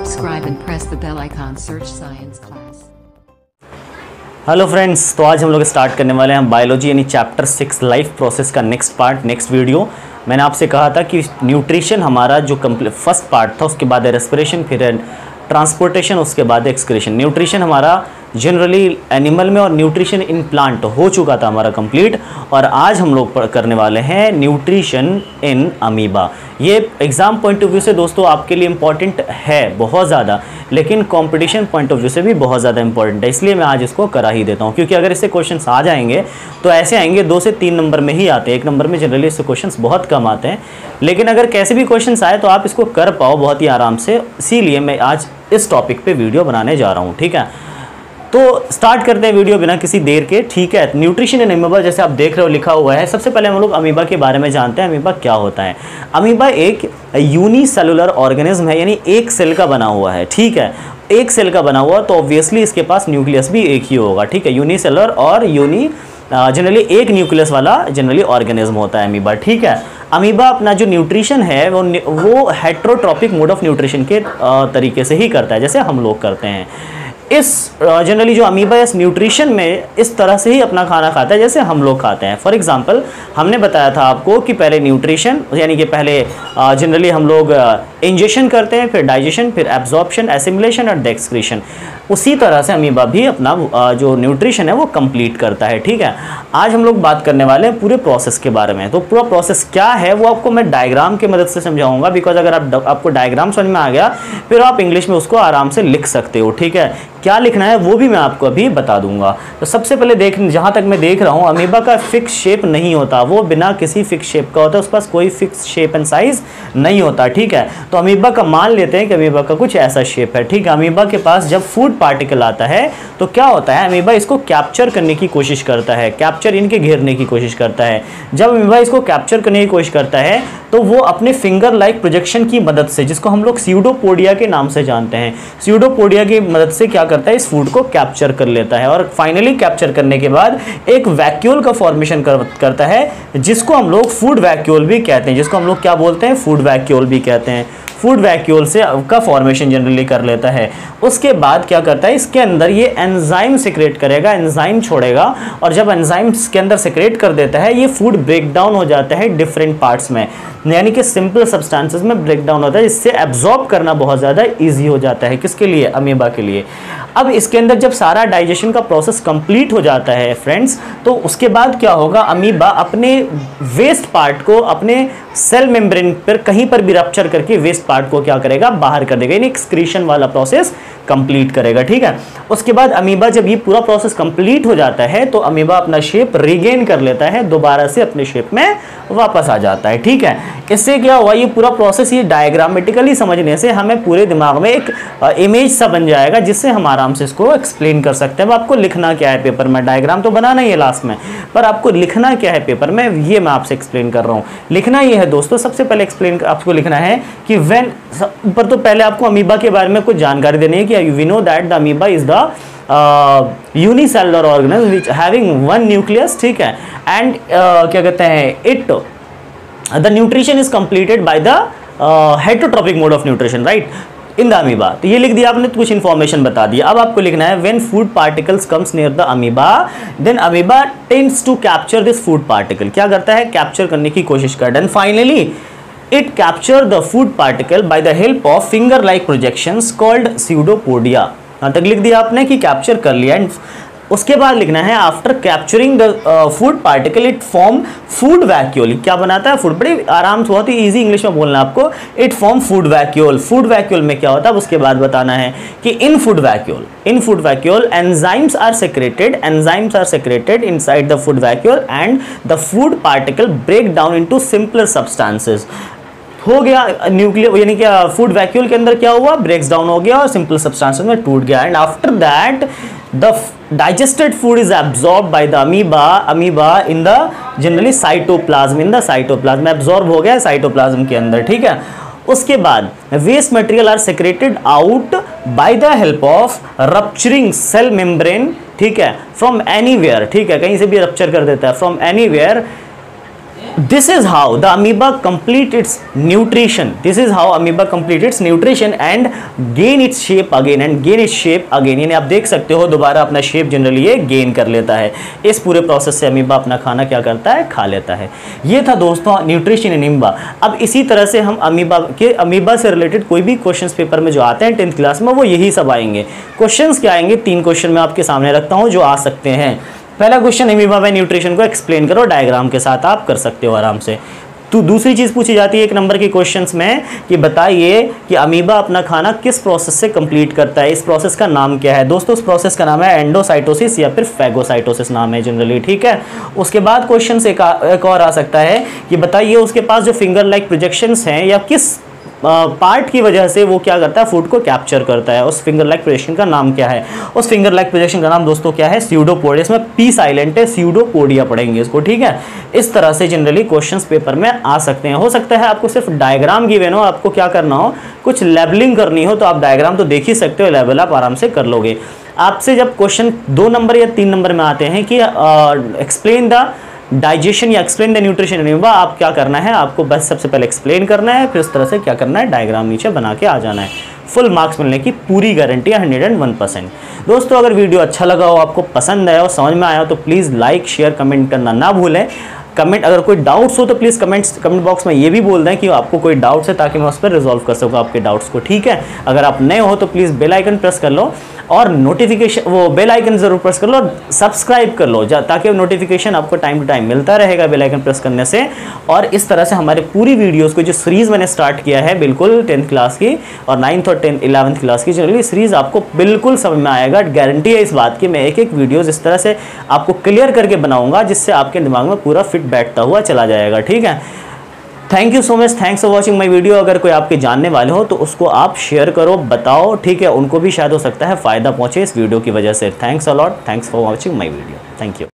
subscribe and press the bell icon. Search Science Class. Hello friends, तो आज हम लोग स्टार्ट करने वाले हैं बायोलॉजी यानी चैप्टर 6 लाइफ प्रोसेस का नेक्स्ट पार्ट, नेक्स्ट वीडियो। मैंने आपसे कहा था कि न्यूट्रिशन हमारा जो फर्स्ट पार्ट था, उसके बाद रेस्पिरेशन, फिर ट्रांसपोर्टेशन, उसके बाद एक्सक्रीशन। न्यूट्रिशन हमारा जनरली एनिमल में और न्यूट्रिशन इन प्लांट हो चुका था हमारा कंप्लीट, और आज हम लोग करने वाले हैं न्यूट्रिशन इन अमीबा। ये एग्ज़ाम पॉइंट ऑफ व्यू से दोस्तों आपके लिए इम्पॉर्टेंट है बहुत ज़्यादा, लेकिन कंपटीशन पॉइंट ऑफ व्यू से भी बहुत ज़्यादा इंपॉर्टेंट है, इसलिए मैं आज इसको करा ही देता हूँ। क्योंकि अगर इससे क्वेश्चंस आ जाएंगे तो ऐसे आएंगे 2 से 3 नंबर में ही आते हैं, 1 नंबर में जनरली इससे क्वेश्चंस बहुत कम आते हैं। लेकिन अगर कैसे भी क्वेश्चंस आए तो आप इसको कर पाओ बहुत ही आराम से, इसीलिए मैं आज इस टॉपिक पे वीडियो बनाने जा रहा हूँ। ठीक है, तो स्टार्ट करते हैं वीडियो बिना किसी देर के। ठीक है, न्यूट्रिशन इन अमीबा जैसे आप देख रहे हो लिखा हुआ है। सबसे पहले हम लोग अमीबा के बारे में जानते हैं, अमीबा क्या होता है। अमीबा एक यूनिसेलुलर ऑर्गेनिज्म है, यानी एक सेल का बना हुआ है। ठीक है, एक सेल का बना हुआ तो ऑब्वियसली इसके पास न्यूक्लियस भी एक ही होगा। ठीक है, यूनिसेलुलर और जनरली एक न्यूक्लियस वाला जनरली ऑर्गेनिज्म होता है अमीबा। ठीक है, अमीबा अपना जो न्यूट्रिशन है वो हेट्रोट्रॉपिक मोड ऑफ न्यूट्रिशन के तरीके से ही करता है, जैसे हम लोग करते हैं। इस जनरली जो अमीबा इस न्यूट्रिशन में इस तरह से ही अपना खाना खाता है जैसे हम लोग खाते हैं। फॉर एग्जांपल हमने बताया था आपको कि पहले न्यूट्रिशन यानी कि पहले जनरली हम लोग इंजेक्शन करते हैं, फिर डाइजेशन, फिर एब्जॉर्प्शन, एसिमिलेशन और एक्सक्रीशन। उसी तरह से अमीबा भी अपना जो न्यूट्रिशन है वो कंप्लीट करता है। ठीक है, आज हम लोग बात करने वाले हैं पूरे प्रोसेस के बारे में। तो पूरा प्रोसेस क्या है वो आपको मैं डायग्राम की मदद से समझाऊंगा, बिकॉज अगर आपको डायग्राम समझ में आ गया फिर आप इंग्लिश में उसको आराम से लिख सकते हो। ठीक है, क्या लिखना है वो भी मैं आपको अभी बता दूंगा। तो सबसे पहले जहाँ तक मैं देख रहा हूँ अमीबा का फिक्स शेप नहीं होता, वो बिना किसी फिक्स शेप का होता है, उसके पास कोई फिक्स शेप एंड साइज नहीं होता। ठीक है, तो अमीबा का मान लेते हैं कि अमीबा का कुछ ऐसा शेप है। ठीक है, अमीबा के पास जब फूड पार्टिकल आता है तो क्या होता है, अमीबा इसको कैप्चर करने की कोशिश करता है, कैप्चर इनके घेरने की कोशिश करता है। जब अमीबा इसको कैप्चर करने की कोशिश करता है तो वो अपने फिंगर लाइक प्रोजेक्शन की मदद से, जिसको हम लोग स्यूडोपोडिया के नाम से जानते हैं, स्यूडोपोडिया की मदद से क्या करता है, इस फूड को कैप्चर कर लेता है। और फाइनली कैप्चर करने के बाद एक वैक्यूल का फॉर्मेशन करता है, जिसको हम लोग फूड वैक्यूल भी कहते हैं, जिसको हम लोग क्या बोलते हैं, फूड वैक्यूल भी कहते हैं। फूड वैक्यूल से का फॉर्मेशन जनरली कर लेता है। उसके बाद क्या करता है, इसके अंदर ये एंजाइम सिक्रेट करेगा, एंजाइम छोड़ेगा, और जब एंजाइम इसके अंदर सिक्रेट कर देता है ये फूड ब्रेक डाउन हो जाता है डिफरेंट पार्ट्स में, यानी कि सिंपल सब्सटेंसेस में ब्रेक डाउन होता है, जिससे एब्जॉर्ब करना बहुत ज़्यादा ईजी हो जाता है। किसके लिए, अमीबा के लिए। अब इसके अंदर जब सारा डाइजेशन का प्रोसेस कंप्लीट हो जाता है फ्रेंड्स, तो उसके बाद क्या होगा, अमीबा अपने वेस्ट पार्ट को अपने सेल मेम्ब्रेन पर कहीं पर भी रप्चर करके वेस्ट पार्ट को क्या करेगा, बाहर कर देगा, यानी एक्सक्रीशन वाला प्रोसेस कंप्लीट करेगा। ठीक है, उसके बाद अमीबा जब ये पूरा प्रोसेस कंप्लीट हो जाता है तो अमीबा अपना शेप रिगेन कर लेता है, दोबारा से अपने शेप में वापस आ जाता है। ठीक है, इससे क्या हुआ, ये पूरा प्रोसेस ये डायग्रामेटिकली समझने से हमें पूरे दिमाग में एक इमेज सा बन जाएगा, जिससे हम आराम से इसको एक्सप्लेन कर सकते हैं। अब आपको लिखना क्या है पेपर में, डायग्राम तो बनाना ही है लास्ट में, पर आपको लिखना क्या है पेपर में ये मैं आपसे एक्सप्लेन कर रहा हूँ। लिखना ये है दोस्तों, सबसे पहले आपको लिखना है कि व्हेन, ऊपर तो पहले आपको अमीबा के बारे में कुछ जानकारी देनी है कि we know that the amoeba is the unicellular organism which having one nucleus. ठीक है, एंड क्या कहते हैं, it the nutrition is completed by the heterotrophic mode of nutrition, right, in the amoeba. तो ये लिख दिया आपने, तो कुछ इंफॉर्मेशन बता दिया। अब आपको लिखना है when food particles comes near the amoeba then amoeba tends to capture this food particle. क्या करता है, कैप्चर करने की कोशिश करता है। Finally it capture the food particle by the help of finger like projections called pseudopodia। यहाँ तक लिख दिया आपने कि कैप्चर कर लिया। एंड उसके बाद लिखना है after capturing the food particle it form food vacuole. क्या बनाता है, फूड, बड़ी आराम से, बहुत ही इजी इंग्लिश में बोलना आपको, it form food vacuole. Food vacuole में क्या होता है उसके बाद बताना है कि in food vacuole enzymes are secreted inside the food vacuole and the food particle break down into simpler substances. हो गया न्यूक्लियर, यानी क्या फूड वैक्यूल के अंदर क्या हुआ, ब्रेक्स डाउन हो गया और सिंपल सब्सटेंसेस में टूट गया। And after that the digested food is absorb by the amoeba in the generally cytoplasm, in the cytoplasm absorb हो गया साइटोप्लाज्म के अंदर। ठीक है, उसके बाद waste material are secreted out by the help of rupturing cell membrane. ठीक है, फ्रॉम एनीवेयर, ठीक है, कहीं से भी रप्चर कर देता है, from anywhere This is how the amoeba complete its nutrition. This is how amoeba complete its nutrition and gain its shape again and gain its shape again. यानी आप देख सकते हो दोबारा अपना शेप जनरली ये गेन कर लेता है। इस पूरे प्रोसेस से अमीबा अपना खाना क्या करता है, खा लेता है। ये था दोस्तों न्यूट्रिशन इन अमीबा। अब इसी तरह से हम अमीबा से रिलेटेड कोई भी क्वेश्चंस पेपर में जो आते हैं 10th क्लास में, वो यही सब आएंगे। क्वेश्चंस क्या आएंगे, 3 क्वेश्चन मैं आपके सामने रखता हूँ जो आ सकते हैं। पहला क्वेश्चन, अमीबा में न्यूट्रिशन को एक्सप्लेन करो, डायग्राम के साथ आप कर सकते हो आराम से। तो दूसरी चीज़ पूछी जाती है 1 नंबर के क्वेश्चंस में कि बताइए कि अमीबा अपना खाना किस प्रोसेस से कंप्लीट करता है, इस प्रोसेस का नाम क्या है। दोस्तों उस प्रोसेस का नाम है एंडोसाइटोसिस या फिर फैगोसाइटोसिस नाम है जनरली, ठीक है। उसके बाद क्वेश्चन से एक और आ सकता है कि बताइए उसके पास जो फिंगर लाइक प्रोजेक्शंस हैं या किस पार्ट की वजह से वो क्या करता है, फूड को कैप्चर करता है। उस फिंगर लाइक प्रोजेक्शन का नाम क्या है, उस फिंगर लाइक प्रोजेक्शन का नाम दोस्तों क्या है, स्यूडोपोडिया। इसमें पी साइलेंट है, स्यूडोपोडिया पढ़ेंगे इसको, ठीक है। इस तरह से जनरली क्वेश्चंस पेपर में आ सकते हैं। हो सकता है आपको सिर्फ डायग्राम गिवन हो, आपको क्या करना हो, कुछ लेबलिंग करनी हो, तो आप डायग्राम तो देख ही सकते हो, लेबल आप आराम से कर लोगे। आपसे जब क्वेश्चन 2 नंबर या 3 नंबर में आते हैं कि एक्सप्लेन द डाइजेशन या एक्सप्लेन द न्यूट्रिशन अमीबा, आप क्या करना है, आपको बस सबसे पहले एक्सप्लेन करना है, फिर इस तरह से क्या करना है, डायग्राम नीचे बना के आ जाना है। फुल मार्क्स मिलने की पूरी गारंटी है, 101%। दोस्तों अगर वीडियो अच्छा लगा हो, आपको पसंद आया हो, समझ में आया हो, तो प्लीज़ लाइक शेयर कमेंट करना ना भूलें। कमेंट अगर कोई डाउट्स हो तो प्लीज़ कमेंट बॉक्स में ये भी बोल दें कि आपको कोई डाउट्स है, ताकि मैं उस पर रिजॉल्व कर सकूँ आपके डाउट्स को, ठीक है। अगर आप नए हो तो प्लीज़ बेल आइकन प्रेस कर लो और नोटिफिकेशन वो बेल आइकन ज़रूर प्रेस कर लो और सब्सक्राइब कर लो, ताकि नोटिफिकेशन आपको टाइम टू टाइम मिलता रहेगा बेल आइकन प्रेस करने से। और इस तरह से हमारे पूरी वीडियोज़ को जो सीरीज़ मैंने स्टार्ट किया है बिल्कुल 10th क्लास की और 9th और 11th क्लास की, जनरली सीरीज़ आपको बिल्कुल समझ में आएगा। गारंटी है इस बात की, मैं एक वीडियोज़ इस तरह से आपको क्लियर करके बनाऊंगा जिससे आपके दिमाग में पूरा फिट बैठता हुआ चला जाएगा, ठीक है। Thank you so much, thanks for watching my video. अगर कोई आपके जानने वाले हो तो उसको आप शेयर करो, बताओ, ठीक है, उनको भी शायद हो सकता है फ़ायदा पहुंचे इस वीडियो की वजह से। Thanks a lot, thanks for watching my video, thank you.